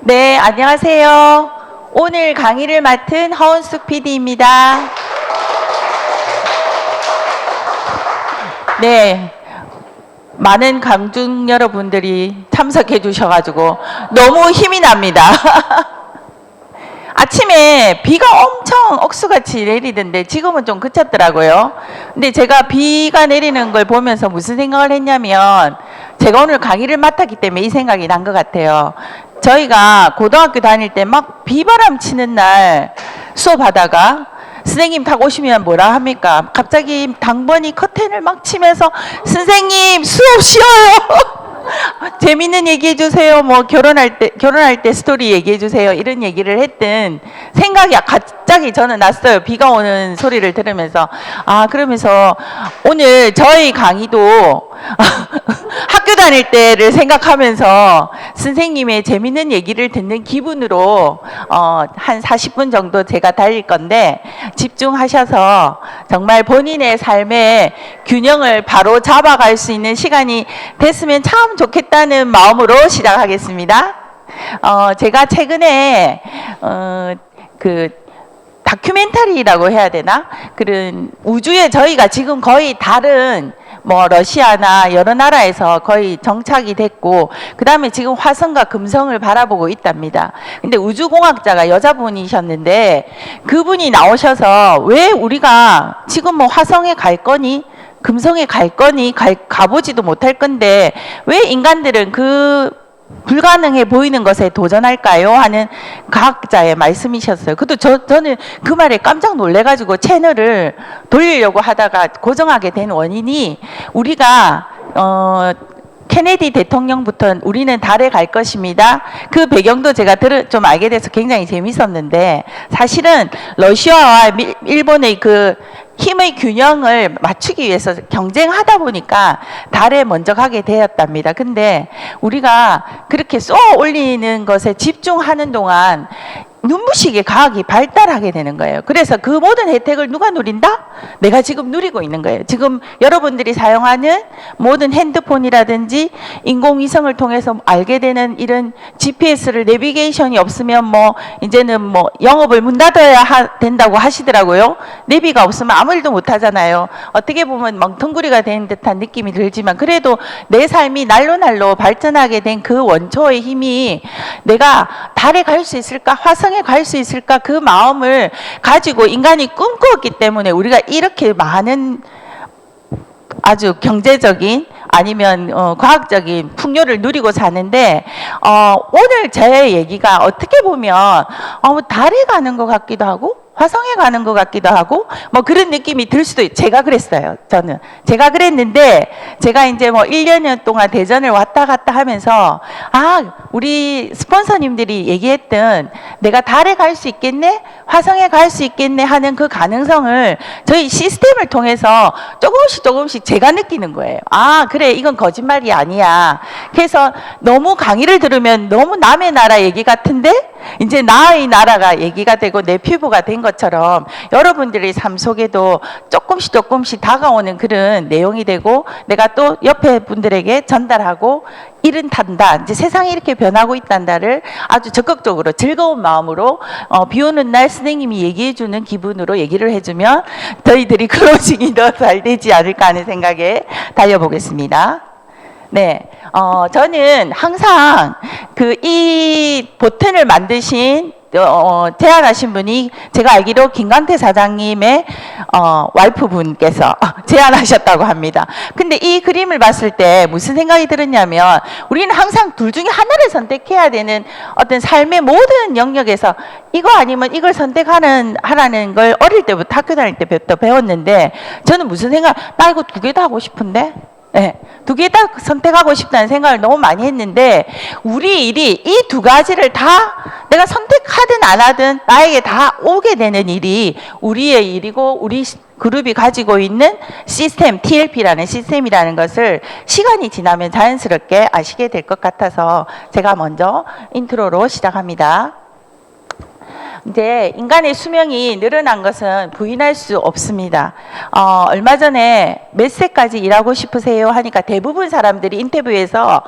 네, 안녕하세요. 오늘 강의를 맡은 허은숙 PD입니다. 네, 많은 감중 여러분들이 참석해 주셔가지고 너무 힘이 납니다. 아침에 비가 엄청 억수같이 내리던데 지금은 좀 그쳤더라고요. 근데 제가 비가 내리는 걸 보면서 무슨 생각을 했냐면, 제가 오늘 강의를 맡았기 때문에 이 생각이 난 것 같아요. 저희가 고등학교 다닐 때 막 비바람 치는 날 수업하다가 선생님 딱 오시면 뭐라 합니까? 갑자기 당번이 커튼을 막 치면서 선생님 수업 쉬어요. 재밌는 얘기해 주세요. 뭐 결혼할 때 스토리 얘기해 주세요. 이런 얘기를 했던 생각이 갑자기 저는 났어요. 비가 오는 소리를 들으면서. 그러면서 오늘 저희 강의도 학교 다닐 때를 생각하면서 선생님의 재밌는 얘기를 듣는 기분으로 한 40분 정도 제가 달릴 건데, 집중하셔서 정말 본인의 삶의 균형을 바로 잡아갈 수 있는 시간이 됐으면 참 좋겠다는 마음으로 시작하겠습니다. 제가 최근에 그 다큐멘터리라고 해야 되나? 그런 우주에 저희가 지금 거의 다른 뭐 러시아나 여러 나라에서 거의 정착이 됐고, 그 다음에 지금 화성과 금성을 바라보고 있답니다. 근데 우주공학자가 여자분이셨는데 그분이 나오셔서 왜 우리가 지금 뭐 화성에 갈 거니? 금성에 갈 거니? 가보지도 못할 건데 왜 인간들은 그 불가능해 보이는 것에 도전할까요? 하는 과학자의 말씀이셨어요. 그것도 저는 그 말에 깜짝 놀래가지고 채널을 돌리려고 하다가 고정하게 된 원인이, 우리가 케네디 대통령부터 우리는 달에 갈 것입니다. 그 배경도 제가 좀 알게 돼서 굉장히 재밌었는데, 사실은 러시아와 일본의 그 힘의 균형을 맞추기 위해서 경쟁하다 보니까 달에 먼저 가게 되었답니다. 근데 우리가 그렇게 쏘아 올리는 것에 집중하는 동안 눈부시게 과학이 발달하게 되는 거예요. 그래서 그 모든 혜택을 누가 누린다? 내가 지금 누리고 있는 거예요. 지금 여러분들이 사용하는 모든 핸드폰이라든지 인공위성을 통해서 알게 되는 이런 GPS를 내비게이션이 없으면 뭐 이제는 뭐 영업을 문 닫아야 된다고 하시더라고요. 내비가 없으면 아무 일도 못 하잖아요. 어떻게 보면 멍텅구리가 된 듯한 느낌이 들지만, 그래도 내 삶이 날로 발전하게 된 그 원초의 힘이, 내가 달에 갈 수 있을까? 화성에 갈 수 있을까? 그 마음을 가지고 인간이 꿈꾸었기 때문에 우리가 이렇게 많은 아주 경제적인 아니면 과학적인 풍요를 누리고 사는데, 오늘 제 얘기가 어떻게 보면 달에 가는 것 같기도 하고 화성에 가는 것 같기도 하고 뭐 그런 느낌이 들 수도 있어요. 제가 그랬어요. 제가 그랬는데, 제가 이제 뭐 1년 동안 대전을 왔다 갔다 하면서 우리 스폰서님들이 얘기했던 내가 달에 갈 수 있겠네? 화성에 갈 수 있겠네? 하는 그 가능성을 저희 시스템을 통해서 조금씩 제가 느끼는 거예요. 그래, 이건 거짓말이 아니야. 그래서 너무 강의를 들으면 너무 남의 나라 얘기 같은데 이제 나의 나라가 얘기가 되고 내 피부가 된 것처럼 여러분들의 삶 속에도 조금씩 다가오는 그런 내용이 되고, 내가 또 옆에 분들에게 전달하고 이른단다. 이제 세상이 이렇게 변하고 있단다를 아주 적극적으로 즐거운 마음으로 비 오는 날 선생님이 얘기해주는 기분으로 얘기를 해주면 저희들이 클로징이 더 잘 되지 않을까 하는 생각에 달려보겠습니다. 네, 저는 항상 이 버튼을 만드신 제안하신 분이 제가 알기로 김광태 사장님의 와이프분께서 제안하셨다고 합니다. 근데 이 그림을 봤을 때 무슨 생각이 들었냐면, 우리는 항상 둘 중에 하나를 선택해야 되는 어떤 삶의 모든 영역에서 이거 아니면 이걸 하라는 걸 어릴 때부터 학교 다닐 때부터 배웠는데, 저는 무슨 생각, 나 이거 두 개 다 하고 싶은데? 네, 두 개 다 선택하고 싶다는 생각을 너무 많이 했는데, 우리 일이 이 두 가지를 다 내가 선택하든 안 하든 나에게 다 오게 되는 일이 우리의 일이고, 우리 그룹이 가지고 있는 시스템, TLP라는 시스템이라는 것을 시간이 지나면 자연스럽게 아시게 될 것 같아서 제가 먼저 인트로로 시작합니다. 이제 인간의 수명이 늘어난 것은 부인할 수 없습니다. 얼마 전에 몇 세까지 일하고 싶으세요? 하니까 대부분 사람들이 인터뷰에서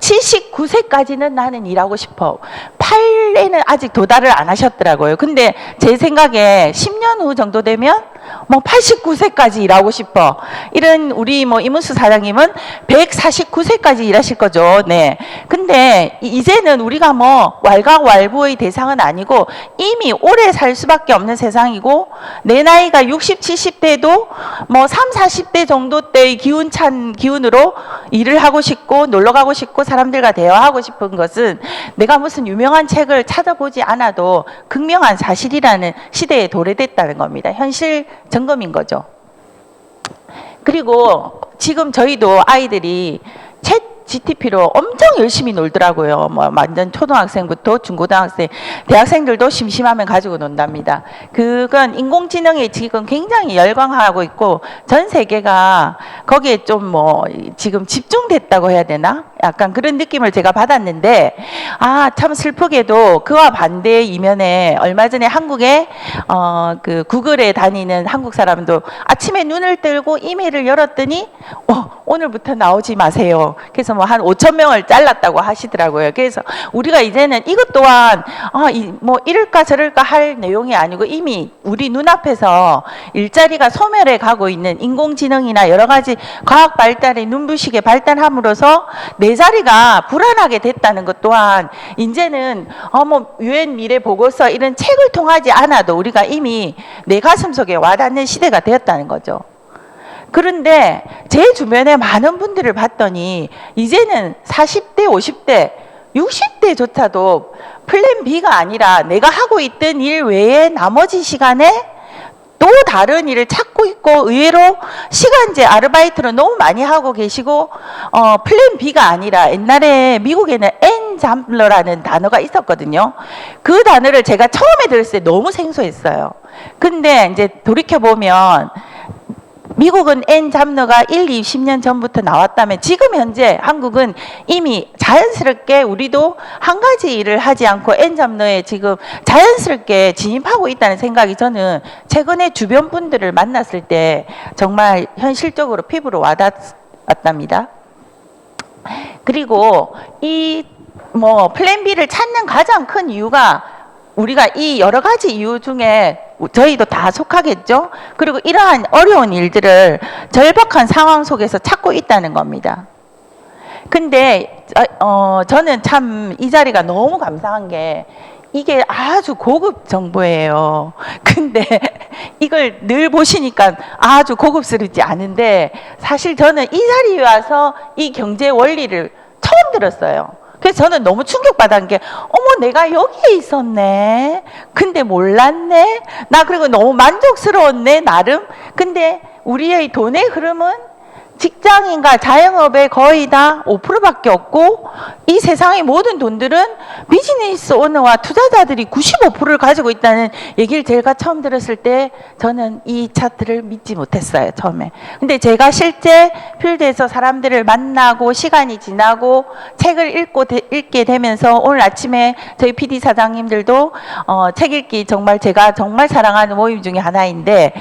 79세까지는 나는 일하고 싶어. 8에는 아직 도달을 안 하셨더라고요. 근데 제 생각에 10년 후 정도 되면 뭐 89세까지 일하고 싶어. 이런 우리 뭐 이문수 사장님은 149세까지 일하실 거죠. 네. 근데 이제는 우리가 뭐 왈가왈부의 대상은 아니고 이미 오래 살 수밖에 없는 세상이고 내 나이가 60, 70대도 뭐 3, 40대 정도 때의 기운찬 기운으로 일을 하고 싶고 놀러 가고 싶고 사람들과 대화하고 싶은 것은 내가 무슨 유명한 책을 찾아보지 않아도 극명한 사실이라는 시대에 도래됐다는 겁니다. 현실 점검인 거죠. 그리고 지금 저희도 아이들이 챗 GTP로 엄청 열심히 놀더라고요. 뭐 완전 초등학생부터 중고등학생, 대학생들도 심심하면 가지고 논답니다. 그건 인공지능에 지금 굉장히 열광하고 있고 전 세계가 거기에 좀 뭐 지금 집중됐다고 해야 되나? 약간 그런 느낌을 제가 받았는데 참 슬프게도 그와 반대의 이면에 얼마 전에 한국에 그 구글에 다니는 한국 사람도 아침에 눈을 뜨고 이메일을 열었더니 오늘부터 나오지 마세요. 그래서 뭐 한 5천 명을 잘랐다고 하시더라고요. 그래서 우리가 이제는 이것 또한 뭐 이럴까 저럴까 할 내용이 아니고 이미 우리 눈앞에서 일자리가 소멸해 가고 있는 인공지능이나 여러 가지 과학 발달이 눈부시게 발달함으로써 내 자리가 불안하게 됐다는 것 또한 이제는 뭐 유엔 미래 보고서 이런 책을 통하지 않아도 우리가 이미 내 가슴 속에 와닿는 시대가 되었다는 거죠. 그런데 제 주변에 많은 분들을 봤더니 이제는 40대, 50대, 60대조차도 플랜 B가 아니라 내가 하고 있던 일 외에 나머지 시간에 또 다른 일을 찾고 있고 의외로 시간제 아르바이트를 너무 많이 하고 계시고 플랜 B가 아니라 옛날에 미국에는 엔잡러라는 단어가 있었거든요. 그 단어를 제가 처음에 들었을 때 너무 생소했어요. 근데 이제 돌이켜보면 미국은 엔잡러가 1, 2, 10년 전부터 나왔다면 지금 현재 한국은 이미 자연스럽게 우리도 한 가지 일을 하지 않고 엔잡러에 지금 자연스럽게 진입하고 있다는 생각이 저는 최근에 주변 분들을 만났을 때 정말 현실적으로 피부로 와닿았답니다. 그리고 이 뭐 플랜 B를 찾는 가장 큰 이유가 우리가 이 여러 가지 이유 중에 저희도 다 속하겠죠. 그리고 이러한 어려운 일들을 절박한 상황 속에서 찾고 있다는 겁니다. 근데 저는 참 이 자리가 너무 감사한 게 이게 아주 고급 정보예요. 근데 이걸 늘 보시니까 아주 고급스럽지 않은데 사실 저는 이 자리에 와서 이 경제 원리를 처음 들었어요. 그래서 저는 너무 충격받은 게 내가 여기에 있었네. 근데 몰랐네. 나 그리고 너무 만족스러웠네 나름. 근데 우리의 돈의 흐름은 직장인과 자영업의 거의 다 5%밖에 없고 이 세상의 모든 돈들은 비즈니스 오너와 투자자들이 95%를 가지고 있다는 얘기를 제가 처음 들었을 때 저는 이 차트를 믿지 못했어요 처음에. 근데 제가 실제 필드에서 사람들을 만나고 시간이 지나고 책을 읽게 되면서 오늘 아침에 저희 PD 사장님들도 책 읽기 정말 제가 정말 사랑하는 모임 중에 하나인데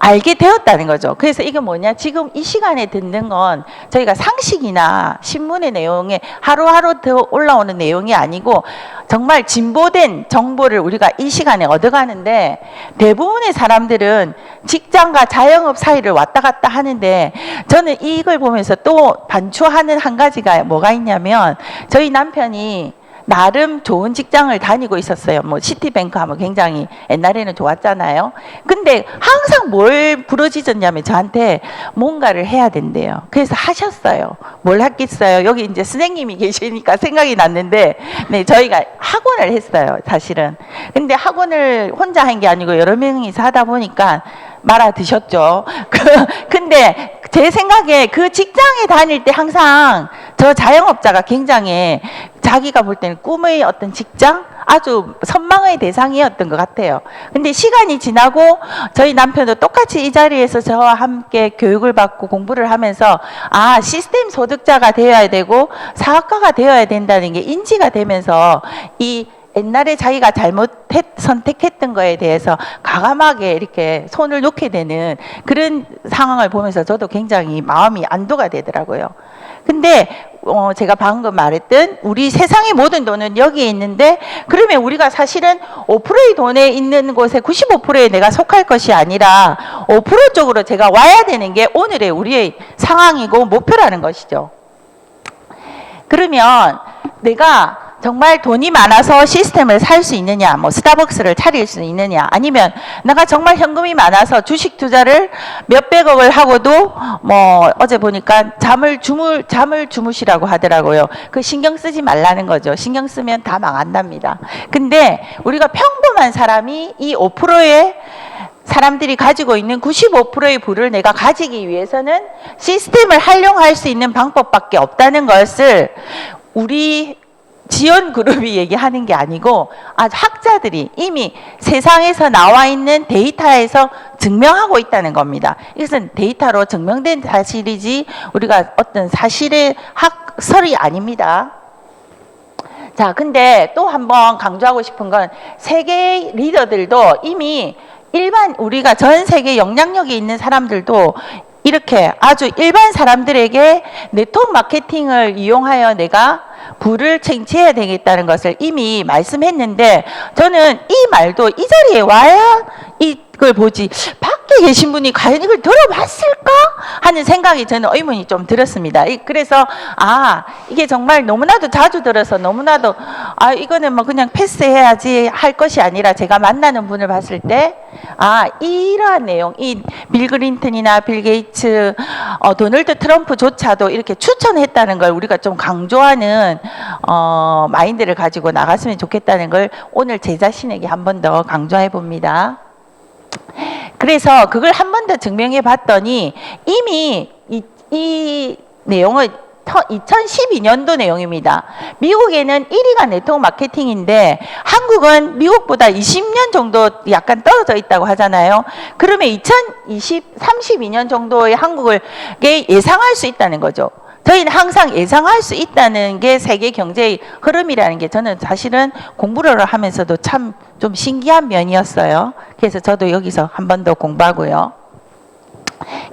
알게 되었다는 거죠. 그래서 이게 뭐냐, 지금 이 시간에 듣는 건 저희가 상식이나 신문의 내용에 하루하루 더 올라오는 내용이 아니고 정말 진보된 정보를 우리가 이 시간에 얻어가는데 대부분의 사람들은 직장과 자영업 사이를 왔다 갔다 하는데 저는 이걸 보면서 또 반추하는 한 가지가 뭐가 있냐면 저희 남편이 나름 좋은 직장을 다니고 있었어요. 뭐 시티뱅크 하면 굉장히 옛날에는 좋았잖아요. 근데 항상 뭘 부러지셨냐면 저한테 뭔가를 해야 된대요. 그래서 하셨어요. 뭘 했겠어요? 여기 이제 선생님이 계시니까 생각이 났는데 네, 저희가 학원을 했어요. 사실은. 근데 학원을 혼자 한 게 아니고 여러 명이서 하다 보니까 말아 드셨죠. 근데 제 생각에 그 직장에 다닐 때 항상 저 자영업자가 굉장히 자기가 볼 때는 꿈의 어떤 직장? 아주 선망의 대상이었던 것 같아요. 근데 시간이 지나고 저희 남편도 똑같이 이 자리에서 저와 함께 교육을 받고 공부를 하면서 시스템 소득자가 되어야 되고 사학가가 되어야 된다는 게 인지가 되면서 이 옛날에 자기가 선택했던 거에 대해서 과감하게 이렇게 손을 놓게 되는 그런 상황을 보면서 저도 굉장히 마음이 안도가 되더라고요. 근데 제가 방금 말했던 우리 세상의 모든 돈은 여기에 있는데, 그러면 우리가 사실은 5%의 돈에 있는 곳에 95%에 내가 속할 것이 아니라 5% 쪽으로 제가 와야 되는 게 오늘의 우리의 상황이고 목표라는 것이죠. 그러면 내가 정말 돈이 많아서 시스템을 살 수 있느냐, 뭐 스타벅스를 차릴 수 있느냐, 아니면 내가 정말 현금이 많아서 주식 투자를 몇백억을 하고도 뭐 어제 보니까 잠을 주무시라고 하더라고요. 그 신경 쓰지 말라는 거죠. 신경 쓰면 다 망한답니다. 근데 우리가 평범한 사람이 이 5%의 사람들이 가지고 있는 95%의 부를 내가 가지기 위해서는 시스템을 활용할 수 있는 방법밖에 없다는 것을 우리 지원 그룹이 얘기하는 게 아니고 학자들이 이미 세상에서 나와 있는 데이터에서 증명하고 있다는 겁니다. 이것은 데이터로 증명된 사실이지 우리가 어떤 사실의 학설이 아닙니다. 자, 근데 또 한번 강조하고 싶은 건 세계 리더들도 이미 우리가 전 세계 영향력이 있는 사람들도 이렇게 아주 일반 사람들에게 네트워크 마케팅을 이용하여 내가 부를 쟁취해야 되겠다는 것을 이미 말씀했는데, 저는 이 말도 이 자리에 와야 이걸 보지 밖에 계신 분이 과연 이걸 들어봤을까 하는 생각이 저는 의문이 좀 들었습니다. 그래서 이게 정말 너무나도 자주 들어서 너무나도 이거는 뭐 그냥 패스해야지 할 것이 아니라, 제가 만나는 분을 봤을 때 이러한 내용, 이 빌 클린턴이나 빌 게이츠, 도널드 트럼프조차도 이렇게 추천했다는 걸 우리가 좀 강조하는 마인드를 가지고 나갔으면 좋겠다는 걸 오늘 제 자신에게 한 번 더 강조해 봅니다. 그래서 그걸 한 번 더 증명해 봤더니 이미 이 내용은 2012년도 내용입니다. 미국에는 1위가 네트워크 마케팅인데 한국은 미국보다 20년 정도 약간 떨어져 있다고 하잖아요. 그러면 32년 정도의 한국을 예상할 수 있다는 거죠. 저희는 항상 예상할 수 있다는 게 세계 경제의 흐름이라는 게 저는 사실은 공부를 하면서도 참 좀 신기한 면이었어요. 그래서 저도 여기서 한 번 더 공부하고요.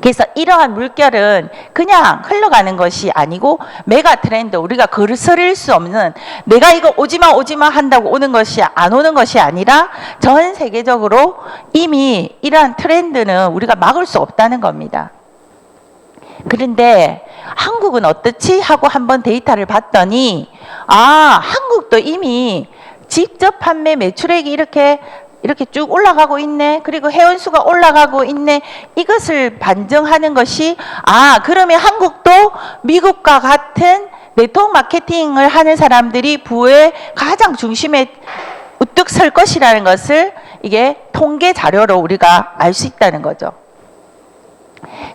그래서 이러한 물결은 그냥 흘러가는 것이 아니고 메가 트렌드, 우리가 거스를 수 없는, 내가 이거 오지마 한다고 오는 것이 안 오는 것이 아니라 전 세계적으로 이미 이러한 트렌드는 우리가 막을 수 없다는 겁니다. 그런데 한국은 어떻지 하고 한번 데이터를 봤더니 한국도 이미 직접 판매 매출액이 이렇게 쭉 올라가고 있네. 그리고 회원수가 올라가고 있네. 이것을 반증하는 것이 그러면 한국도 미국과 같은 네트워크 마케팅을 하는 사람들이 부의 가장 중심에 우뚝 설 것이라는 것을 이게 통계 자료로 우리가 알 수 있다는 거죠.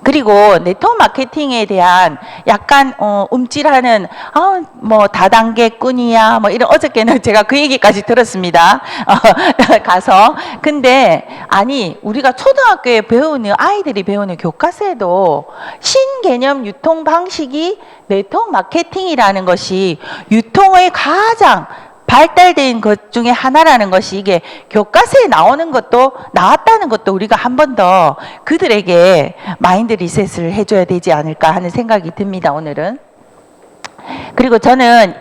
그리고 네트워크 마케팅에 대한 약간 움찔하는 뭐 다단계꾼이야 뭐 이런, 어저께는 제가 그 얘기까지 들었습니다. 가서. 근데 우리가 초등학교에 배우는 아이들이 배우는 교과서에도 신개념 유통 방식이 네트워크 마케팅이라는 것이 유통의 가장 발달된 것 중에 하나라는 것이 이게 교과서에 나왔다는 것도 우리가 한 번 더 그들에게 마인드 리셋을 해줘야 되지 않을까 하는 생각이 듭니다, 오늘은. 그리고 저는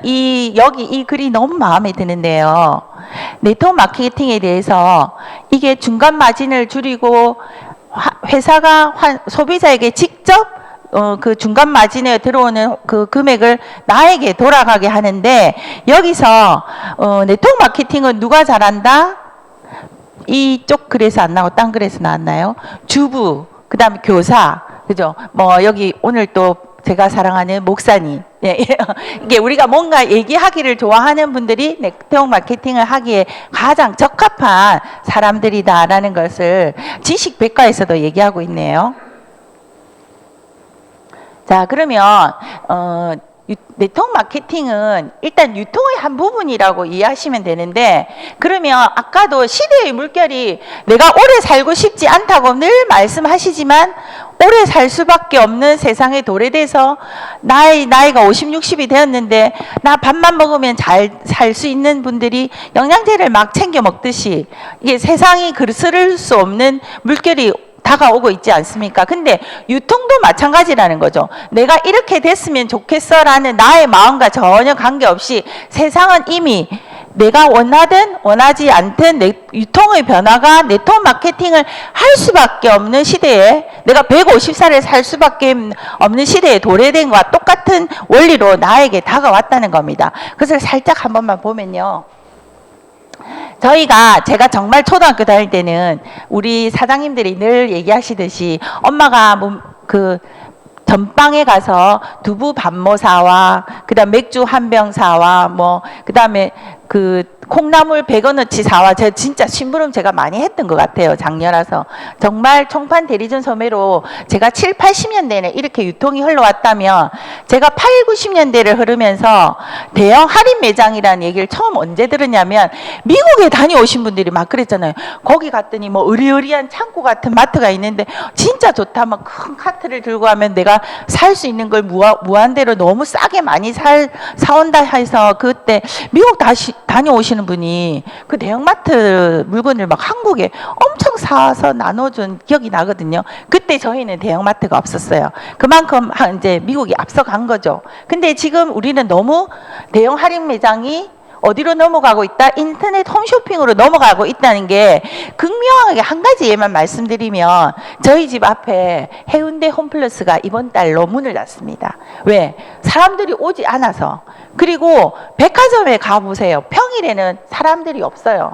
여기 이 글이 너무 마음에 드는데요. 네트워크 마케팅에 대해서 이게 중간 마진을 줄이고 회사가 소비자에게 직접 그 중간 마진에 들어오는 그 금액을 나에게 돌아가게 하는데, 여기서 네트워크 마케팅은 누가 잘한다? 이쪽 글에서 안 나오고 딴 글에서 나왔나요? 주부, 그 다음에 교사, 그죠? 뭐 여기 오늘 또 제가 사랑하는 목사님. 이게 우리가 뭔가 얘기하기를 좋아하는 분들이 네트워크 마케팅을 하기에 가장 적합한 사람들이다라는 것을 지식백과에서도 얘기하고 있네요. 자, 그러면 네트워크 마케팅은 일단 유통의 한 부분이라고 이해하시면 되는데, 그러면 아까도 시대의 물결이 내가 오래 살고 싶지 않다고 늘 말씀하시지만 오래 살 수밖에 없는 세상에 도래돼서 나이가 50, 60이 되었는데 나 밥만 먹으면 잘 살 수 있는 분들이 영양제를 막 챙겨 먹듯이 이게 세상이 그스를 수 없는 물결이 다가오고 있지 않습니까? 근데 유통도 마찬가지라는 거죠. 내가 이렇게 됐으면 좋겠어라는 나의 마음과 전혀 관계없이 세상은 이미 내가 원하든 원하지 않든 유통의 변화가 네트워크 마케팅을 할 수밖에 없는 시대에 내가 150살을 살 수밖에 없는 시대에 도래된 것과 똑같은 원리로 나에게 다가왔다는 겁니다. 그것을 살짝 한 번만 보면요. 제가 정말 초등학교 다닐 때는 우리 사장님들이 늘 얘기하시듯이 엄마가 전방에 가서 두부 반모 사와, 그 다음 맥주 한 병 사와, 그 다음에 콩나물 100원어치 사와. 제가 진짜 심부름 제가 많이 했던 것 같아요. 작년라서. 정말 총판 대리점 소매로 제가 7, 80년대에는 이렇게 유통이 흘러왔다면 제가 8, 90년대를 흐르면서 대형 할인 매장이라는 얘기를 처음 언제 들었냐면 미국에 다녀오신 분들이 막 그랬잖아요. 거기 갔더니 으리으리한 창고 같은 마트가 있는데 진짜 좋다. 막 큰 카트를 들고 가면 내가 살 수 있는 걸 무한대로 너무 싸게 많이 사온다 해서 그때 미국 다녀오시는 분이 그 대형마트 물건을 막 한국에 엄청 사서 나눠준 기억이 나거든요. 그때 저희는 대형마트가 없었어요. 그만큼 이제 미국이 앞서간 거죠. 근데 지금 우리는 너무 대형 할인 매장이 어디로 넘어가고 있다? 인터넷 홈쇼핑으로 넘어가고 있다는 게 극명하게 한 가지 예만 말씀드리면 저희 집 앞에 해운대 홈플러스가 이번 달로 문을 닫습니다. 왜? 사람들이 오지 않아서. 그리고 백화점에 가보세요. 평일에는 사람들이 없어요.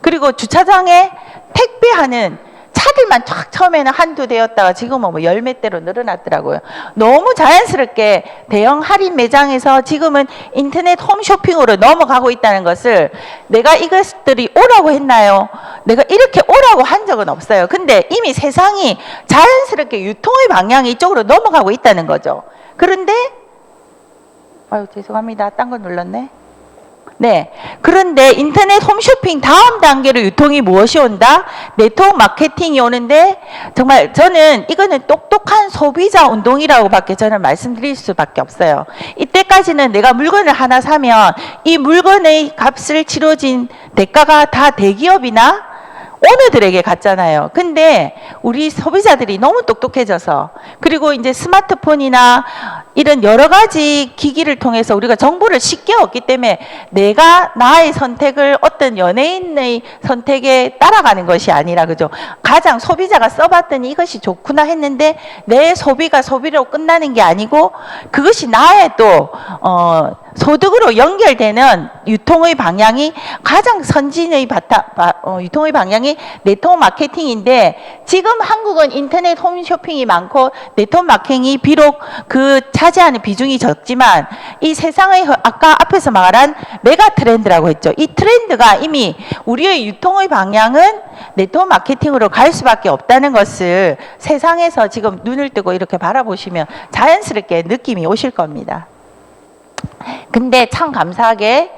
그리고 주차장에 택배하는 차들만 쫙 처음에는 한두 대였다가 지금은 열몇 대로 늘어났더라고요. 너무 자연스럽게 대형 할인 매장에서 지금은 인터넷 홈쇼핑으로 넘어가고 있다는 것을 내가 이것들이 오라고 했나요? 내가 이렇게 오라고 한 적은 없어요. 근데 이미 세상이 자연스럽게 유통의 방향이 이쪽으로 넘어가고 있다는 거죠. 그런데 죄송합니다. 딴 거 눌렀네. 네. 그런데 인터넷 홈쇼핑 다음 단계로 유통이 무엇이 온다? 네트워크 마케팅이 오는데 정말 저는 이거는 똑똑한 소비자 운동이라고 밖에 저는 말씀드릴 수밖에 없어요. 이때까지는 내가 물건을 하나 사면 이 물건의 값을 치러진 대가가 다 대기업이나 오너들에게 갔잖아요. 근데 우리 소비자들이 너무 똑똑해져서 그리고 이제 스마트폰이나 이런 여러 가지 기기를 통해서 우리가 정보를 쉽게 얻기 때문에 내가 나의 선택을 어떤 연예인의 선택에 따라가는 것이 아니라 그죠. 가장 소비자가 써봤더니 이것이 좋구나 했는데 내 소비가 소비로 끝나는 게 아니고 그것이 나의 또 소득으로 연결되는 유통의 방향이 가장 선진의 유통의 방향이 네트워크 마케팅인데 지금 한국은 인터넷 홈쇼핑이 많고 네트워크 마케팅이 비록 차지하는 비중이 적지만 이 세상의 아까 앞에서 말한 메가 트렌드라고 했죠. 이 트렌드가 이미 우리의 유통의 방향은 네트워크 마케팅으로 갈 수밖에 없다는 것을 세상에서 지금 눈을 뜨고 이렇게 바라보시면 자연스럽게 느낌이 오실 겁니다. 근데 참 감사하게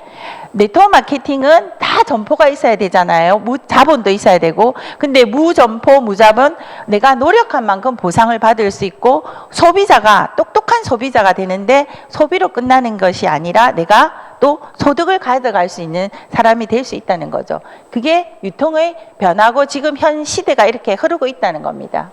네트워크 마케팅은 다 점포가 있어야 되잖아요. 자본도 있어야 되고. 근데 무점포, 무자본 내가 노력한 만큼 보상을 받을 수 있고 소비자가 똑똑한 소비자가 되는데 소비로 끝나는 것이 아니라 내가 또 소득을 가져갈 수 있는 사람이 될 수 있다는 거죠. 그게 유통의 변화고 지금 현 시대가 이렇게 흐르고 있다는 겁니다.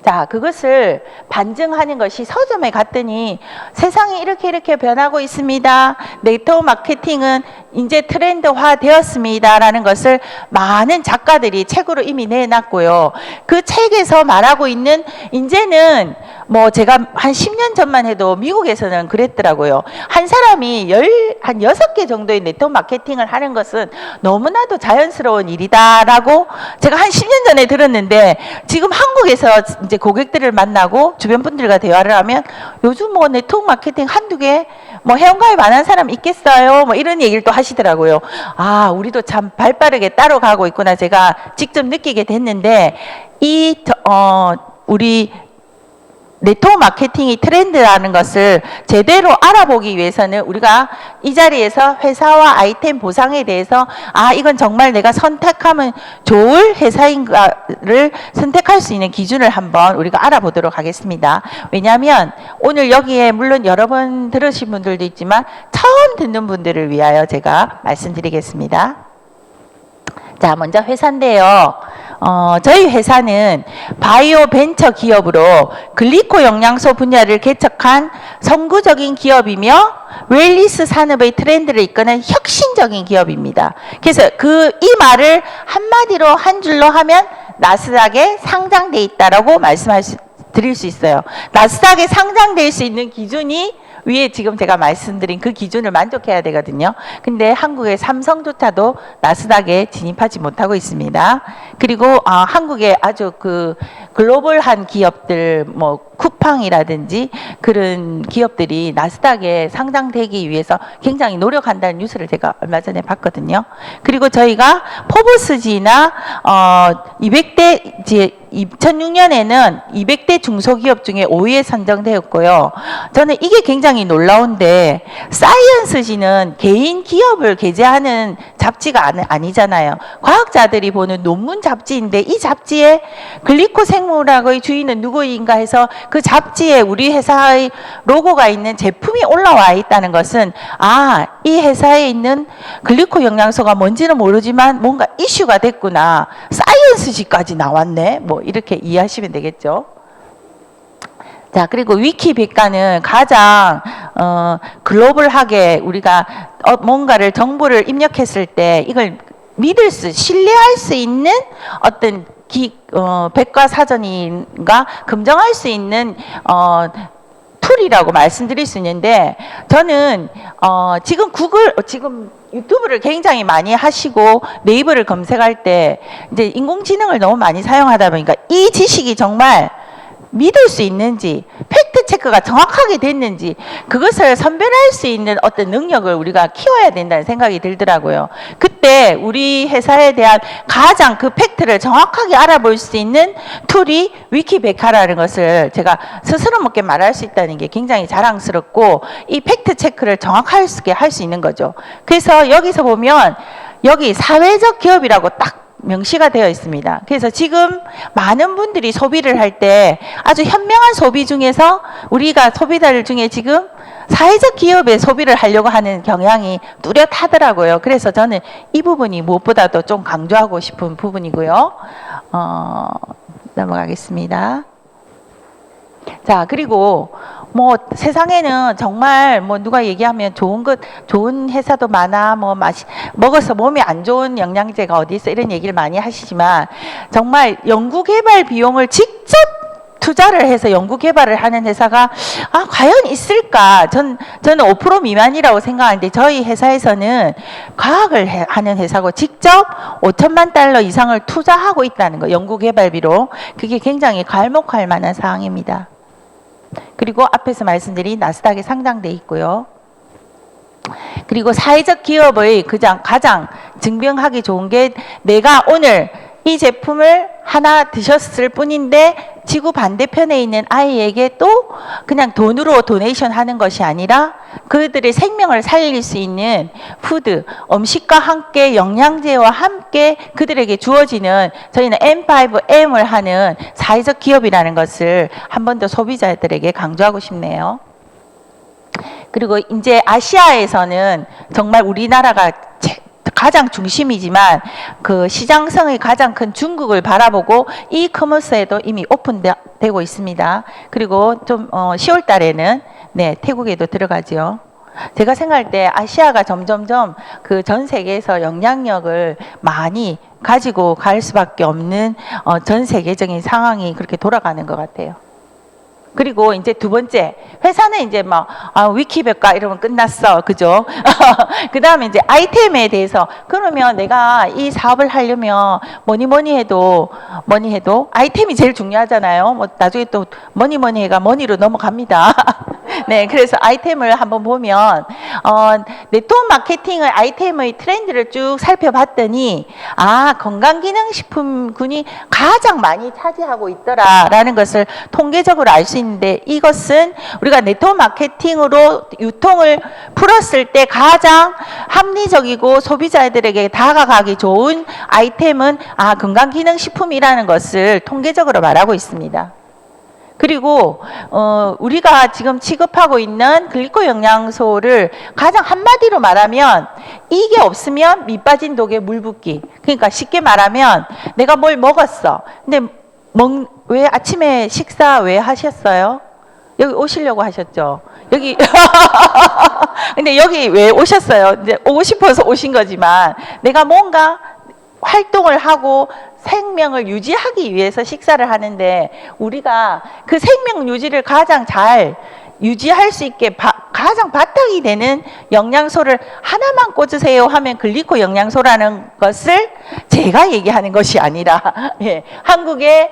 자, 그것을 반증하는 것이 서점에 갔더니 세상이 이렇게 변하고 있습니다. 네트워크 마케팅은 이제 트렌드화 되었습니다. 라는 것을 많은 작가들이 책으로 이미 내놨고요. 그 책에서 말하고 있는 이제는 제가 한 10년 전만 해도 미국에서는 그랬더라고요. 한 사람이 한 6개 정도의 네트워크 마케팅을 하는 것은 너무나도 자연스러운 일이다라고 제가 한 10년 전에 들었는데 지금 한국에서 이제 고객들을 만나고 주변 분들과 대화를 하면 요즘 네트워크 마케팅 한두 개 회원가입 안 한 사람 있겠어요? 이런 얘기를 또 하시더라고요. 아, 우리도 참 발빠르게 따라가고 있구나 제가 직접 느끼게 됐는데 우리 네트워크 마케팅이 트렌드라는 것을 제대로 알아보기 위해서는 우리가 이 자리에서 회사와 아이템 보상에 대해서 이건 정말 내가 선택하면 좋을 회사인가를 선택할 수 있는 기준을 한번 우리가 알아보도록 하겠습니다. 왜냐하면 오늘 여기에 물론 여러 번 들으신 분들도 있지만 처음 듣는 분들을 위하여 제가 말씀드리겠습니다. 자, 먼저 회사인데요. 저희 회사는 바이오 벤처 기업으로 글리코 영양소 분야를 개척한 선구적인 기업이며 웰니스 산업의 트렌드를 이끄는 혁신적인 기업입니다. 그래서 이 말을 한마디로 한 줄로 하면 나스닥에 상장돼 있다라고 드릴 수 있어요. 나스닥에 상장될 수 있는 기준이 위에 지금 제가 말씀드린 그 기준을 만족해야 되거든요. 근데 한국의 삼성조차도 나스닥에 진입하지 못하고 있습니다. 그리고 한국의 아주 글로벌한 기업들 쿠팡이라든지 그런 기업들이 나스닥에 상장되기 위해서 굉장히 노력한다는 뉴스를 제가 얼마 전에 봤거든요. 그리고 저희가 포브스지나 200대 2006년에는 200대 중소기업 중에 5위에 선정되었고요. 저는 이게 굉장히 놀라운데 사이언스지는 개인 기업을 게재하는 잡지가 아니잖아요. 과학자들이 보는 논문 잡지인데 이 잡지에 글리코 생물학의 주인은 누구인가 해서 그 잡지에 우리 회사의 로고가 있는 제품이 올라와 있다는 것은 이 회사에 있는 글리코 영양소가 뭔지는 모르지만 뭔가 이슈가 됐구나. 사이언스지까지 나왔네. 이렇게 이해하시면 되겠죠. 자, 그리고 위키백과는 가장 글로벌하게 우리가 뭔가를 정보를 입력했을 때 이걸 신뢰할 수 있는 어떤 백과사전인가 검증할 수 있는 툴이라고 말씀드릴 수 있는데 저는 지금 유튜브를 굉장히 많이 하시고 네이버를 검색할 때 이제 인공지능을 너무 많이 사용하다 보니까 이 지식이 정말 믿을 수 있는지 팩트 체크가 정확하게 됐는지 그것을 선별할 수 있는 어떤 능력을 우리가 키워야 된다는 생각이 들더라고요. 그때 우리 회사에 대한 가장 그 팩트를 정확하게 알아볼 수 있는 툴이 위키백과라는 것을 제가 스스럼없게 말할 수 있다는 게 굉장히 자랑스럽고 이 팩트 체크를 정확하게 할 수 있는 거죠. 그래서 여기서 보면 여기 사회적 기업이라고 딱 명시가 되어 있습니다. 그래서 지금 많은 분들이 소비를 할 때 아주 현명한 소비 중에서 우리가 소비자들 중에 지금 사회적 기업에 소비를 하려고 하는 경향이 뚜렷하더라고요. 그래서 저는 이 부분이 무엇보다도 좀 강조하고 싶은 부분이고요. 넘어가겠습니다. 자, 그리고 세상에는 정말 누가 얘기하면 좋은 회사도 많아, 먹어서 몸에 안 좋은 영양제가 어디 있어 이런 얘기를 많이 하시지만 정말 연구개발 비용을 직접 투자를 해서 연구개발을 하는 회사가 과연 있을까? 저는 5% 미만이라고 생각하는데 저희 회사에서는 과학을 하는 회사고 직접 5천만 달러 이상을 투자하고 있다는 거, 연구개발비로. 그게 굉장히 괄목할 만한 사항입니다. 그리고 앞에서 말씀드린 나스닥에 상장돼 있고요. 그리고 사회적 기업의 가장 증명하기 좋은 게 내가 오늘 이 제품을 하나 드셨을 뿐인데 지구 반대편에 있는 아이에게 또 그냥 돈으로 도네이션 하는 것이 아니라 그들의 생명을 살릴 수 있는 푸드, 음식과 함께 영양제와 함께 그들에게 주어지는 저희는 M5M을 하는 사회적 기업이라는 것을 한 번 더 소비자들에게 강조하고 싶네요. 그리고 이제 아시아에서는 정말 우리나라가 가장 중심이지만 그 시장성이 가장 큰 중국을 바라보고 이커머스에도 이미 오픈되고 있습니다. 그리고 좀 10월 달에는 태국에도 들어가죠. 제가 생각할 때 아시아가 점점점 그 전 세계에서 영향력을 많이 가지고 갈 수밖에 없는 전 세계적인 상황이 그렇게 돌아가는 것 같아요. 그리고 이제 두 번째, 회사는 이제 위키백과 이러면 끝났어. 그죠? 그 다음에 이제 아이템에 대해서, 그러면 내가 이 사업을 하려면 뭐니 해도 아이템이 제일 중요하잖아요. 나중에 또 뭐니 해가 머니로 넘어갑니다. 네, 그래서 아이템을 한번 보면 네트워크 마케팅의 아이템의 트렌드를 쭉 살펴봤더니 건강기능식품군이 가장 많이 차지하고 있더라라는 것을 통계적으로 알 수 있는데, 이것은 우리가 네트워크 마케팅으로 유통을 풀었을 때 가장 합리적이고 소비자들에게 다가가기 좋은 아이템은 건강기능식품이라는 것을 통계적으로 말하고 있습니다. 그리고 우리가 지금 취급하고 있는 글리코 영양소를 가장 한마디로 말하면, 이게 없으면 밑 빠진 독에 물 붓기. 그러니까 쉽게 말하면 내가 뭘 먹었어. 근데 왜 아침에 식사 왜 하셨어요? 여기 오시려고 하셨죠? 여기 근데 여기 왜 오셨어요? 이제 오고 싶어서 오신 거지만, 내가 뭔가 활동을 하고 생명을 유지하기 위해서 식사를 하는데, 우리가 그 생명 유지를 가장 잘 유지할 수 있게 가장 바탕이 되는 영양소를 하나만 꽂으세요 하면 글리코 영양소라는 것을 제가 얘기하는 것이 아니라 한국의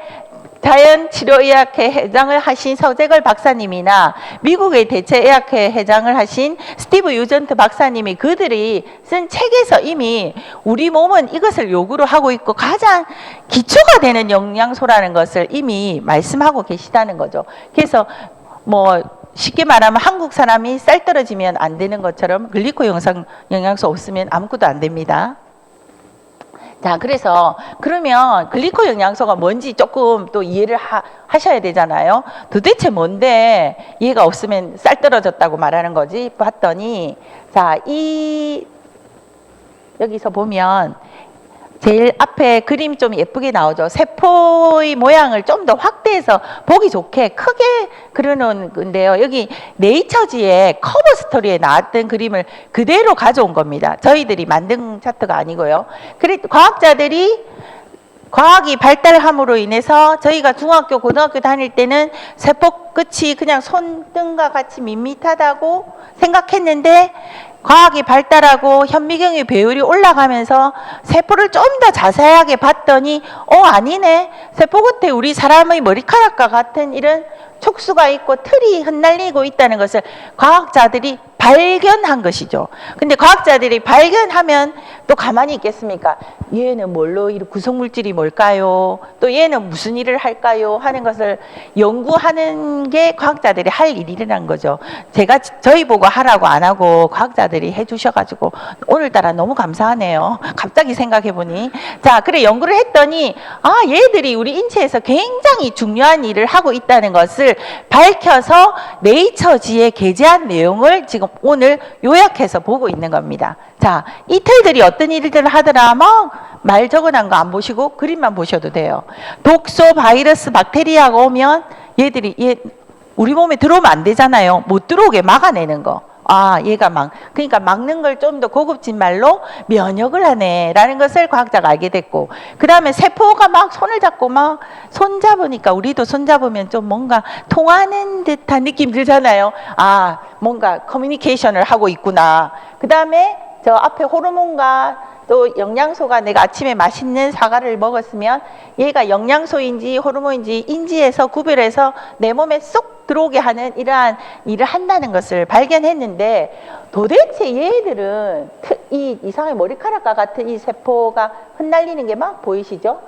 자연치료의학회 회장을 하신 서재걸 박사님이나 미국의 대체의학회 회장을 하신 스티브 유전트 박사님이 그들이 쓴 책에서 이미 우리 몸은 이것을 요구를 하고 있고 가장 기초가 되는 영양소라는 것을 이미 말씀하고 계시다는 거죠. 그래서 쉽게 말하면 한국 사람이 쌀 떨어지면 안 되는 것처럼 글리코 영양소 없으면 아무것도 안 됩니다. 자, 그래서 그러면 글리코 영양소가 뭔지 조금 또 이해를 하셔야 되잖아요. 도대체 뭔데 얘가 없으면 쌀 떨어졌다고 말하는 거지 봤더니, 자, 여기서 보면 제일 앞에 그림 좀 예쁘게 나오죠. 세포의 모양을 좀 더 확대해서 보기 좋게 크게 그려놓은 건데요. 여기 네이처지의 커버 스토리에 나왔던 그림을 그대로 가져온 겁니다. 저희들이 만든 차트가 아니고요. 과학자들이 과학이 발달함으로 인해서 저희가 중학교, 고등학교 다닐 때는 세포 끝이 그냥 손등과 같이 밋밋하다고 생각했는데, 과학이 발달하고 현미경의 배율이 올라가면서 세포를 좀 더 자세하게 봤더니 아니네. 세포 끝에 우리 사람의 머리카락과 같은 이런 촉수가 있고 틀이 흩날리고 있다는 것을 과학자들이 발견한 것이죠. 근데 과학자들이 발견하면 또 가만히 있겠습니까? 얘는 뭘로, 구성물질이 뭘까요? 또 얘는 무슨 일을 할까요? 하는 것을 연구하는 게 과학자들이 할 일이라는 거죠. 저희 보고 하라고 안 하고 과학자들이 해주셔가지고 오늘따라 너무 감사하네요. 갑자기 생각해보니. 자, 그래 연구를 했더니 얘들이 우리 인체에서 굉장히 중요한 일을 하고 있다는 것을 밝혀서 네이처지에 게재한 내용을 지금 오늘 요약해서 보고 있는 겁니다. 자, 이틀들이 어떤 일들을 하더라 말 적어놓은 거 안 보시고 그림만 보셔도 돼요. 독소, 바이러스, 박테리아가 오면 얘들이 우리 몸에 들어오면 안 되잖아요. 못 들어오게 막아내는 거. 얘가 그러니까 막는 걸 좀 더 고급진 말로 면역을 하네라는 것을 과학자가 알게 됐고, 그 다음에 세포가 손을 잡고 손 잡으니까 우리도 손 잡으면 좀 뭔가 통하는 듯한 느낌 들잖아요. 뭔가 커뮤니케이션을 하고 있구나. 그 다음에 저 앞에 호르몬과 또 영양소가, 내가 아침에 맛있는 사과를 먹었으면 얘가 영양소인지 호르몬인지 인지해서 구별해서 내 몸에 쏙 들어오게 하는 이러한 일을 한다는 것을 발견했는데, 도대체 얘들은 이 이상의 머리카락과 같은 이 세포가 흩날리는 게 보이시죠?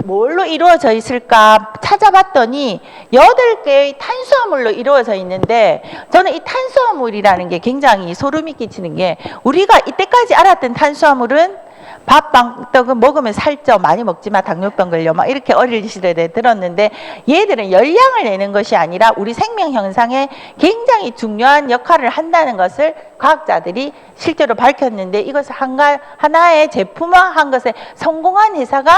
뭘로 이루어져 있을까 찾아봤더니 8개의 탄수화물로 이루어져 있는데, 저는 이 탄수화물이라는 게 굉장히 소름이 끼치는 게, 우리가 이때까지 알았던 탄수화물은 밥, 빵떡은 먹으면 살쪄, 많이 먹지 마, 당뇨병 걸려, 이렇게 어릴 시절에 들었는데, 얘들은 열량을 내는 것이 아니라 우리 생명 형상에 굉장히 중요한 역할을 한다는 것을 과학자들이 실제로 밝혔는데, 이것을 하나의 제품화한 것에 성공한 회사가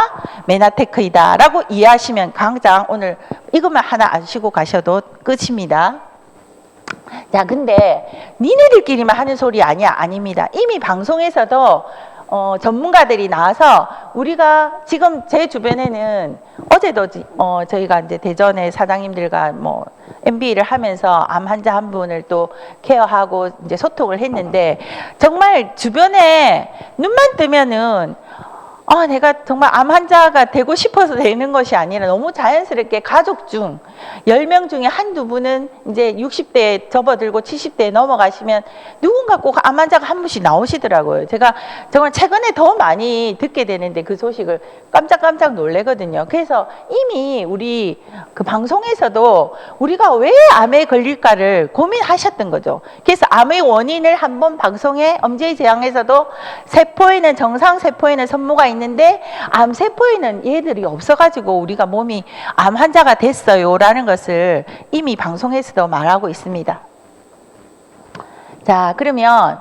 메나테크이다 라고 이해하시면, 강장 오늘 이것만 하나 아시고 가셔도 끝입니다. 자, 근데 니네들끼리만 하는 소리 아닙니다. 이미 방송에서도 전문가들이 나와서, 우리가 지금 제 주변에는 어제도 저희가 이제 대전의 사장님들과 MBA를 하면서 암 환자 한 분을 또 케어하고 이제 소통을 했는데, 정말 주변에 눈만 뜨면은 내가 정말 암 환자가 되고 싶어서 되는 것이 아니라 너무 자연스럽게 가족 중 10명 중에 한두 분은 이제 60대에 접어들고 70대에 넘어가시면 누군가 꼭 암 환자가 한 분씩 나오시더라고요. 제가 정말 최근에 더 많이 듣게 되는데 그 소식을 깜짝깜짝 놀래거든요. 그래서 이미 우리 그 방송에서도 우리가 왜 암에 걸릴까를 고민하셨던 거죠. 그래서 암의 원인을 한번 방송에 엄지의 제왕에서도 세포에는 정상 세포에는 선모가 있는데 암세포에는 얘들이 없어가지고 우리가 몸이 암 환자가 됐어요 라는 것을 이미 방송에서도 말하고 있습니다. 자, 그러면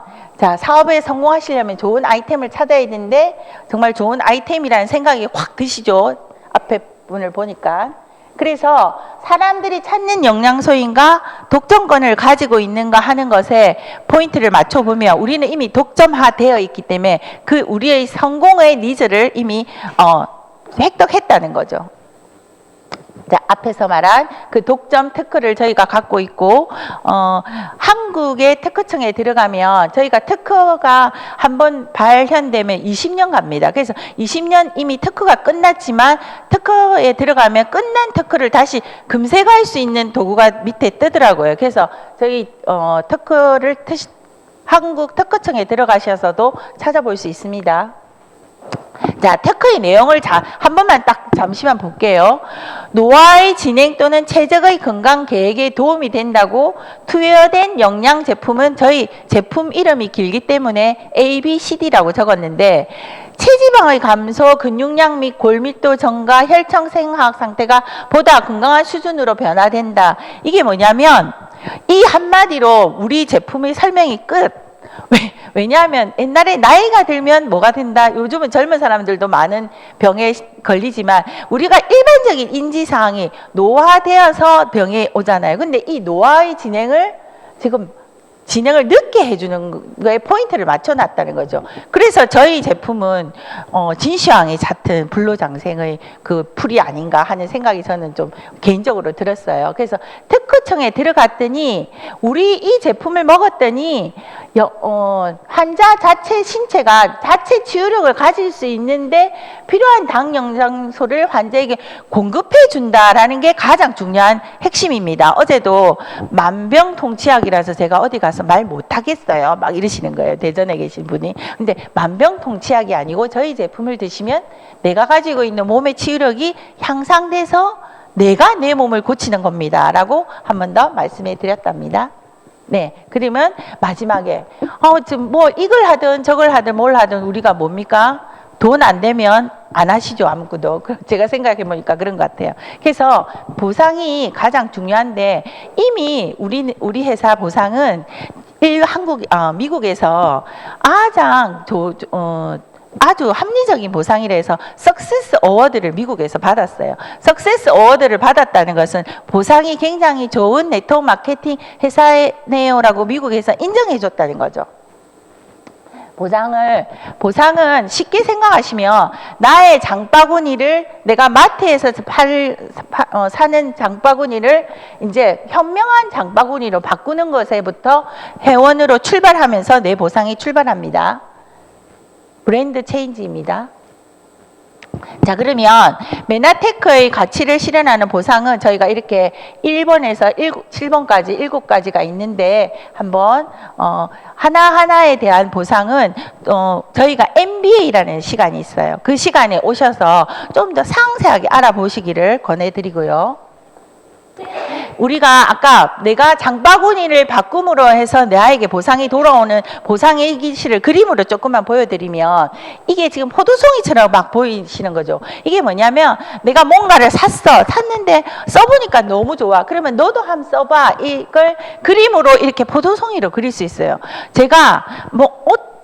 사업에 성공하시려면 좋은 아이템을 찾아야 되는데 정말 좋은 아이템이라는 생각이 확 드시죠? 앞에 분을 보니까. 그래서 사람들이 찾는 영양소인가 독점권을 가지고 있는가 하는 것에 포인트를 맞춰보면 우리는 이미 독점화되어 있기 때문에 그 우리의 성공의 니즈를 이미 획득했다는 거죠. 자, 앞에서 말한 그 독점 특허를 저희가 갖고 있고 한국의 특허청에 들어가면 저희가 특허가 한번 발현되면 20년 갑니다. 그래서 20년 이미 특허가 끝났지만 특허에 들어가면 끝난 특허를 다시 검색할 수 있는 도구가 밑에 뜨더라고요. 그래서 저희 특허를 한국 특허청에 들어가셔서도 찾아볼 수 있습니다. 자, 특허의 내용을 한 번만 딱 잠시만 볼게요. 노화의 진행 또는 최적의 건강 계획에 도움이 된다고 투여된 영양 제품은 저희 제품 이름이 길기 때문에 ABCD라고 적었는데 체지방의 감소, 근육량 및 골밀도 증가, 혈청 생화학 상태가 보다 건강한 수준으로 변화된다. 이게 뭐냐면 이 한마디로 우리 제품의 설명이 끝. 왜냐하면 옛날에 나이가 들면 뭐가 된다. 요즘은 젊은 사람들도 많은 병에 걸리지만 우리가 일반적인 인지사항이 노화되어서 병에 오잖아요. 근데 이 노화의 진행을 늦게 해주는 거에 포인트를 맞춰놨다는 거죠. 그래서 저희 제품은 진시황이 잦은 불로장생의 그 풀이 아닌가 하는 생각이 저는 좀 개인적으로 들었어요. 그래서 특허청에 들어갔더니 우리 이 제품을 먹었더니 환자 자체 신체가 자체 치유력을 가질 수 있는데 필요한 당 영양소를 환자에게 공급해 준다라는 게 가장 중요한 핵심입니다. 어제도 만병통치약이라서 제가 어디 가서 말 못하겠어요 막 이러시는 거예요. 대전에 계신 분이. 근데 만병통치약이 아니고 저희 제품을 드시면 내가 가지고 있는 몸의 치유력이 향상돼서 내가 내 몸을 고치는 겁니다 라고 한 번 더 말씀해 드렸답니다. 네, 그러면 마지막에 지금 뭐 이걸 하든 저걸 하든 뭘 하든 우리가 뭡니까? 돈 안 되면 안 하시죠, 아무것도. 제가 생각해 보니까 그런 것 같아요. 그래서 보상이 가장 중요한데 이미 우리 회사 보상은 미국에서 아주 합리적인 보상이라 해서 석세스 어워드를 미국에서 받았어요. 석세스 어워드를 받았다는 것은 보상이 굉장히 좋은 네트워크 마케팅 회사네요라고 미국에서 인정해 줬다는 거죠. 보상은 쉽게 생각하시면 나의 장바구니를 내가 마트에서 사는 장바구니를 이제 현명한 장바구니로 바꾸는 것에부터 회원으로 출발하면서 내 보상이 출발합니다. 브랜드 체인지입니다. 자, 그러면 메나테크의 가치를 실현하는 보상은 저희가 이렇게 1번에서 7번까지 7가지가 있는데 한번 하나하나에 대한 보상은 저희가 MBA라는 시간이 있어요. 그 시간에 오셔서 좀 더 상세하게 알아보시기를 권해드리고요. 우리가 아까 내가 장바구니를 바꿈으로 해서 나에게 보상이 돌아오는 보상의 기시를 그림으로 조금만 보여드리면 이게 지금 포도송이처럼 막 보이시는 거죠. 이게 뭐냐면 내가 뭔가를 샀는데 써보니까 너무 좋아. 그러면 너도 한번 써봐. 이걸 그림으로 이렇게 포도송이로 그릴 수 있어요. 제가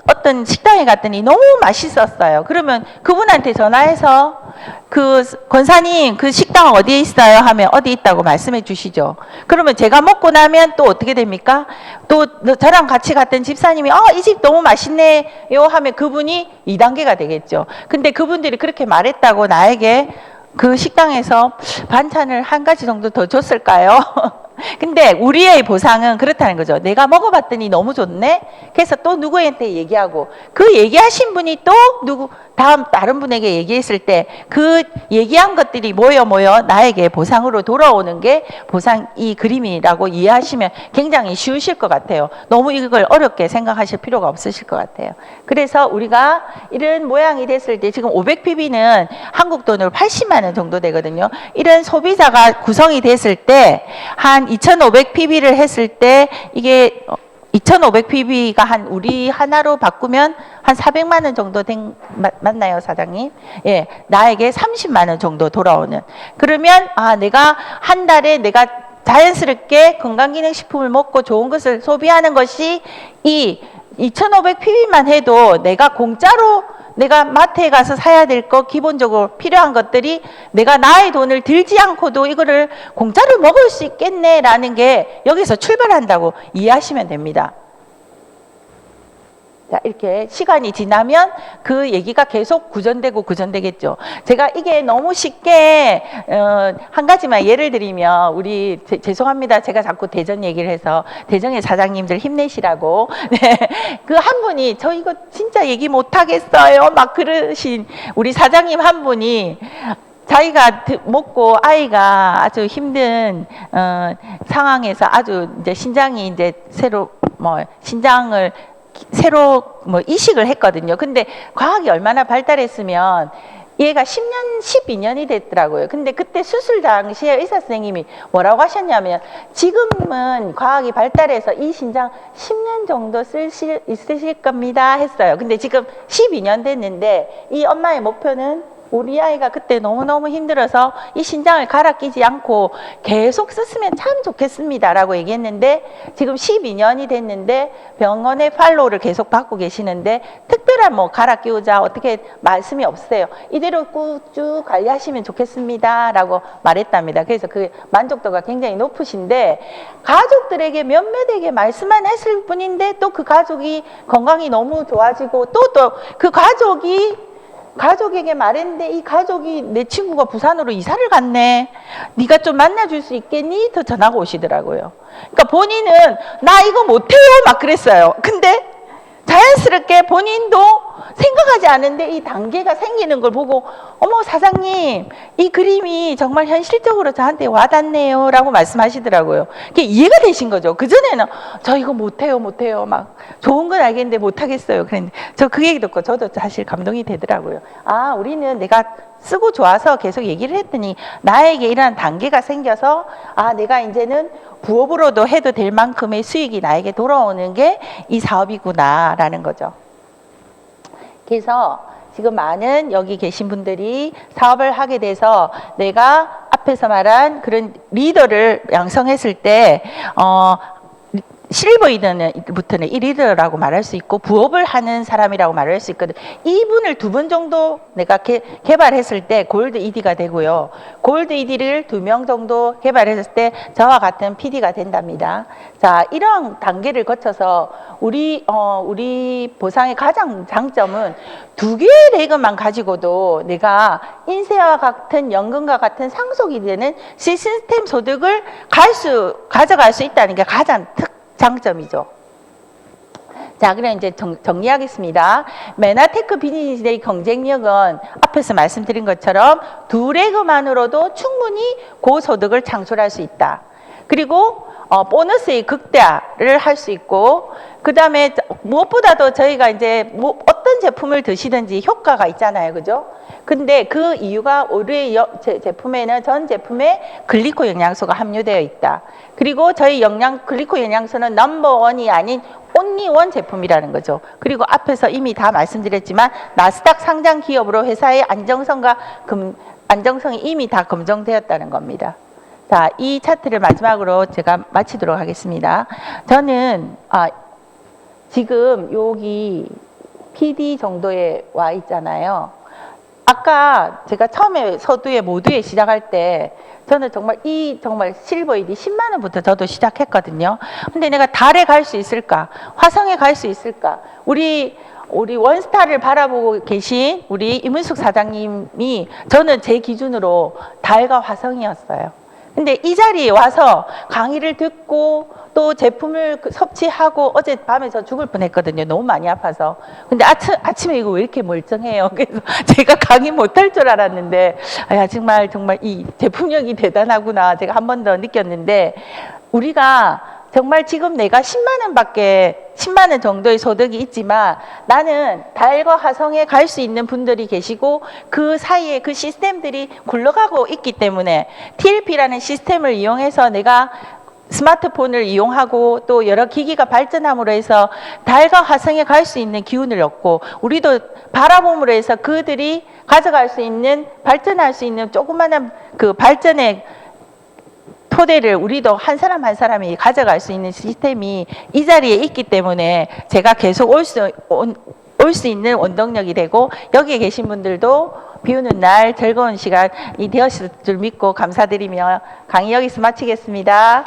어떤 식당에 갔더니 너무 맛있었어요. 그러면 그분한테 전화해서 그 권사님 그 식당 어디에 있어요? 하면 어디 있다고 말씀해 주시죠. 그러면 제가 먹고 나면 또 어떻게 됩니까? 또 저랑 같이 갔던 집사님이 이 집 너무 맛있네요 하면 그분이 2단계가 되겠죠. 근데 그분들이 그렇게 말했다고 나에게 그 식당에서 반찬을 한 가지 정도 더 줬을까요? 근데 우리의 보상은 그렇다는 거죠. 내가 먹어봤더니 너무 좋네. 그래서 또 누구한테 얘기하고 그 얘기하신 분이 또 다른 분에게 얘기했을 때 그 얘기한 것들이 모여 나에게 보상으로 돌아오는 게 보상 이 그림이라고 이해하시면 굉장히 쉬우실 것 같아요. 너무 이걸 어렵게 생각하실 필요가 없으실 것 같아요. 그래서 우리가 이런 모양이 됐을 때 지금 500ppb는 한국 돈으로 80만 원 정도 되거든요. 이런 소비자가 구성이 됐을 때 한 2500ppb를 했을 때 이게 2500ppb가 한 우리 하나로 바꾸면 한 400만 원 정도 맞나요, 사장님? 예, 나에게 30만 원 정도 돌아오는. 그러면 내가 한 달에 내가 자연스럽게 건강기능식품을 먹고 좋은 것을 소비하는 것이 이 2500ppb만 해도 내가 공짜로 내가 마트에 가서 사야 될 거 기본적으로 필요한 것들이 내가 나의 돈을 들지 않고도 이거를 공짜로 먹을 수 있겠네라는 게 여기서 출발한다고 이해하시면 됩니다. 자, 이렇게 시간이 지나면 그 얘기가 계속 구전되겠죠. 제가 이게 너무 쉽게 한 가지만 예를 들이면 우리 죄송합니다. 제가 자꾸 대전 얘기를 해서 대전의 사장님들 힘내시라고 네, 그 한 분이 저 이거 진짜 얘기 못하겠어요 막 그러신 우리 사장님 한 분이 자기가 먹고 아이가 아주 힘든 상황에서 아주 이제 신장이 이제 새로 신장을 새로 이식을 했거든요. 근데 과학이 얼마나 발달했으면 얘가 10년, 12년이 됐더라고요. 근데 그때 수술 당시에 의사 선생님이 뭐라고 하셨냐면 지금은 과학이 발달해서 이 신장 10년 정도 있으실 겁니다 했어요. 근데 지금 12년 됐는데 이 엄마의 목표는 우리 아이가 그때 너무너무 힘들어서 이 신장을 갈아 끼지 않고 계속 썼으면 참 좋겠습니다 라고 얘기했는데 지금 12년이 됐는데 병원의 팔로우를 계속 받고 계시는데 특별한 갈아 끼우자 어떻게 말씀이 없어요. 이대로 쭉 관리하시면 좋겠습니다 라고 말했답니다. 그래서 그 만족도가 굉장히 높으신데 가족들에게 몇몇에게 말씀만 했을 뿐인데 또 그 가족이 건강이 너무 좋아지고 또 그 가족에게 말했는데 이 가족이 내 친구가 부산으로 이사를 갔네. 네가 좀 만나줄 수 있겠니? 더 전화가 오시더라고요. 그러니까 본인은 나 이거 못해요 막 그랬어요. 근데 자연스럽게 본인도 생각하지 않은데 이 단계가 생기는 걸 보고 어머 사장님 이 그림이 정말 현실적으로 저한테 와닿네요 라고 말씀하시더라고요. 그게 이해가 되신 거죠. 그전에는 저 이거 못해요 막 좋은 건 알겠는데 못하겠어요 그랬는데 저 그 얘기 듣고 저도 사실 감동이 되더라고요. 우리는 내가 쓰고 좋아서 계속 얘기를 했더니 나에게 이러한 단계가 생겨서 내가 이제는 부업으로도 해도 될 만큼의 수익이 나에게 돌아오는 게 이 사업이구나 라는 거죠. 그래서 지금 많은 여기 계신 분들이 사업을 하게 돼서 내가 앞에서 말한 그런 리더를 양성했을 때 실버이드부터는 1리더라고 말할 수 있고 부업을 하는 사람이라고 말할 수 있거든. 이분을 2분 정도 내가 개발했을 때 골드 ED가 되고요. 골드 ED를 2명 정도 개발했을 때 저와 같은 PD가 된답니다. 자, 이런 단계를 거쳐서 우리 보상의 가장 장점은 2개의 레그만 가지고도 내가 인세와 같은 연금과 같은 상속이 되는 시스템 소득을 가져갈 수 있다는 게 가장 장점이죠. 자, 그럼 이제 정리하겠습니다. 메나테크 비즈니스의 경쟁력은 앞에서 말씀드린 것처럼 2레그만으로도 충분히 고소득을 창출할 수 있다. 그리고 보너스의 극대화를 할 수 있고 그 다음에 무엇보다도 저희가 이제 어떤 제품을 드시든지 효과가 있잖아요. 그죠? 근데 그 이유가 우리 제품에는 전 제품에 글리코 영양소가 함유되어 있다. 그리고 저희 글리코 영양소는 넘버원이 아닌 온리원 제품이라는 거죠. 그리고 앞에서 이미 다 말씀드렸지만 나스닥 상장 기업으로 회사의 안정성이 이미 다 검증되었다는 겁니다. 자, 이 차트를 마지막으로 제가 마치도록 하겠습니다. 저는 지금 여기 PD 정도에 와 있잖아요. 아까 제가 처음에 서두에 모두에 시작할 때 저는 정말 실버이디 10만 원부터 저도 시작했거든요. 근데 내가 달에 갈 수 있을까? 화성에 갈 수 있을까? 우리 원스타를 바라보고 계신 우리 이문숙 사장님이 저는 제 기준으로 달과 화성이었어요. 근데 이 자리에 와서 강의를 듣고 또 제품을 섭취하고 어젯밤에 저 죽을 뻔했거든요. 너무 많이 아파서. 근데 아침에 이거 왜 이렇게 멀쩡해요? 그래서 제가 강의 못할 줄 알았는데 야 정말 이 제품력이 대단하구나 제가 한 번 더 느꼈는데 우리가 정말 지금 내가 10만 원 정도의 소득이 있지만 나는 달과 화성에 갈 수 있는 분들이 계시고 그 사이에 그 시스템들이 굴러가고 있기 때문에 TLP라는 시스템을 이용해서 내가 스마트폰을 이용하고 또 여러 기기가 발전함으로 해서 달과 화성에 갈 수 있는 기운을 얻고 우리도 바라봄으로 해서 그들이 가져갈 수 있는 발전할 수 있는 조그마한 그 발전의 토대를 우리도 한 사람 한 사람이 가져갈 수 있는 시스템이 이 자리에 있기 때문에 제가 계속 올 수 있는 원동력이 되고 여기에 계신 분들도 비오는 날 즐거운 시간이 되었을 줄 믿고 감사드리며 강의 여기서 마치겠습니다.